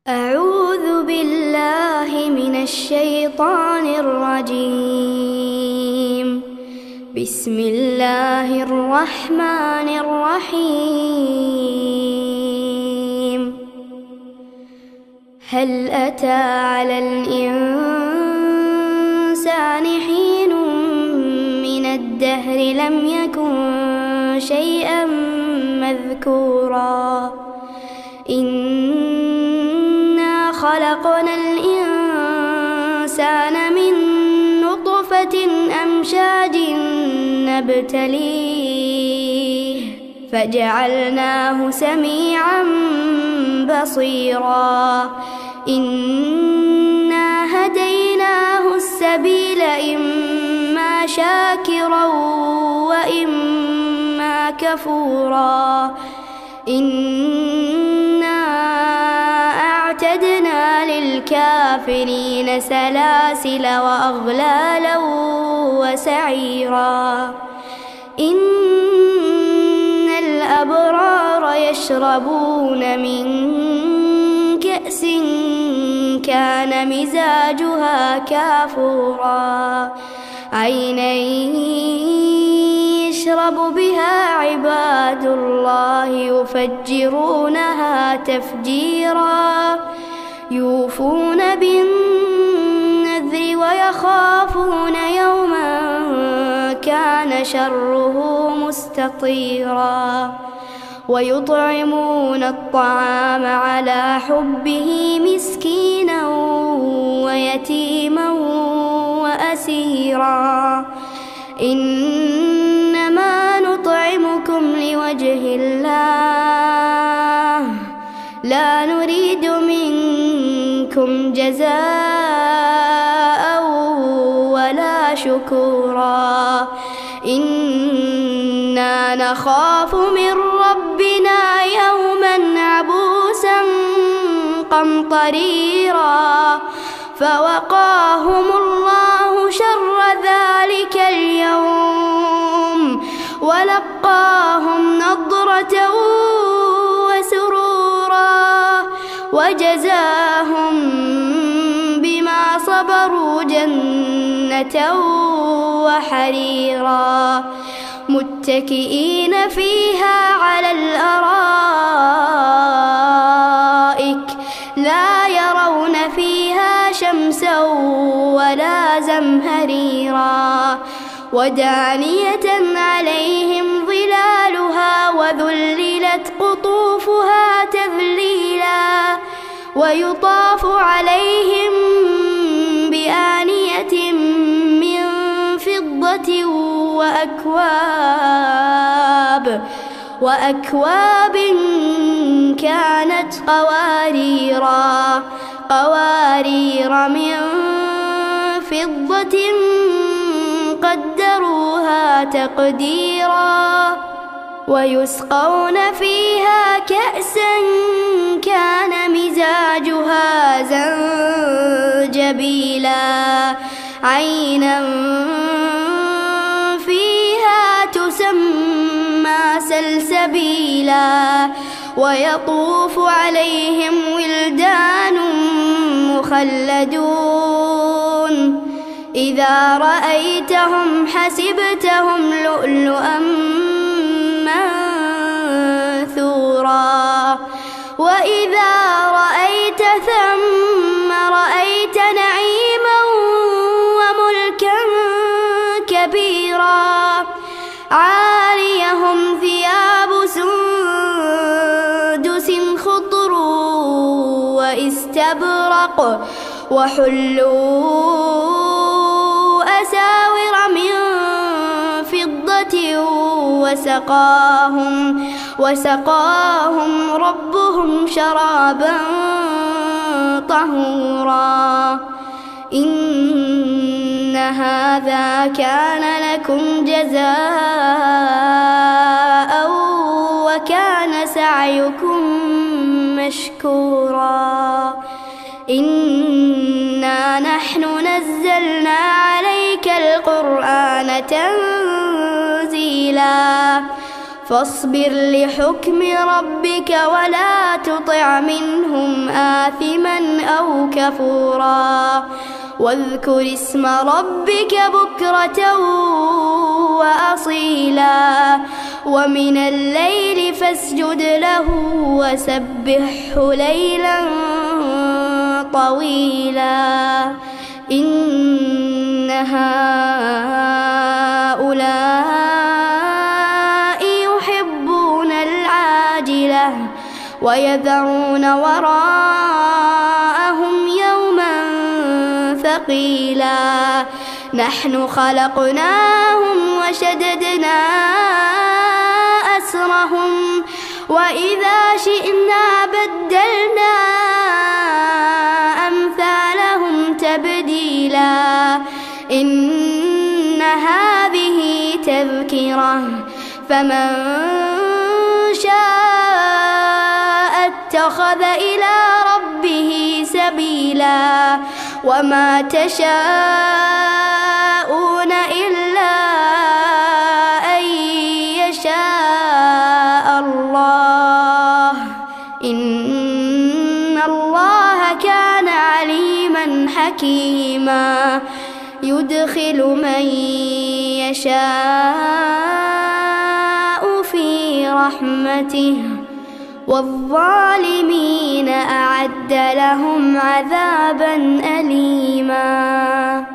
أعوذ بالله من الشيطان الرجيم. بسم الله الرحمن الرحيم. هل أتى على الإنسان حين من الدهر لم يكن شيئا مذكورا إنا خلقنا الإنسان من نطفة أمشاج نبتليه فجعلناه سميعا بصيرا إنا هديناه السبيل إما شاكرا وإما كفورا إنا أعتدنا للكافرين سلاسل وأغلالا وسعيرا إن الأبرار يشربون من كأس كان مزاجها كافورا عينا يشرب بها عباد الله يفجرونها تفجيرا يوفون بالنذر ويخافون يوما كان شره مستطيرا ويطعمون الطعام على حبه مسكينا ويتيما وأسيرا إنما نطعمكم لوجه الله لا نريد منكم جزاء ولا شكورا إنا نخاف من ربنا يوما عبوسا قمطريرا فوقاهم الله شر ذلك اليوم ولقاهم نضرة وسرورا وجزاهم بما صبروا جنة وحريرا متكئين فيها على الأرائك لا يرون فيها شمسا ولا زمهريرا ودانية عليهم ظلالها وذللت قطوفها تذليلا ويطاف عليهم بآنية من فضة وأكواب كانت قوارير من فضة قدروها تقديرا ويسقون فيها كأسا كان مزاجها زنجبيلا عينا فيها تسمى سلسبيلا ويطوف عليهم ولدان مخلدون إذا رأيتهم حسبتهم لؤلؤا منثورا وإذا رأيت ثم رأيت نعيما وملكا كبيرا عاليهم ثياب سندس خضر واستبرق وحلوا أساور من فضة وسقاهم ربهم شرابا طهورا إن هذا كان لكم جزاء وكان سعيكم مشكورا إنا نحن نزلنا عليك القرآن تنزيلا فاصبر لحكم ربك ولا تطع منهم آثما أو كفورا واذكر اسم ربك بكرة وأصيلا ومن الليل فاسجد له وسبحه ليلا طويلا إن هؤلاء يحبون العاجلة ويذرون وراءهم يوما ثقيلا نحن خلقناهم وشددنا أسرهم وإذا شئنا بدلنا أمثالهم تبديلا إن هذه تذكرة فمن شاء اتخذ إلى ربه سبيلا وما تشاءون إلا أن يشاء الله إن الله كان عليما حكيما يدخل من يشاء في رحمته والظالمين أعد لهم عذابا أليما.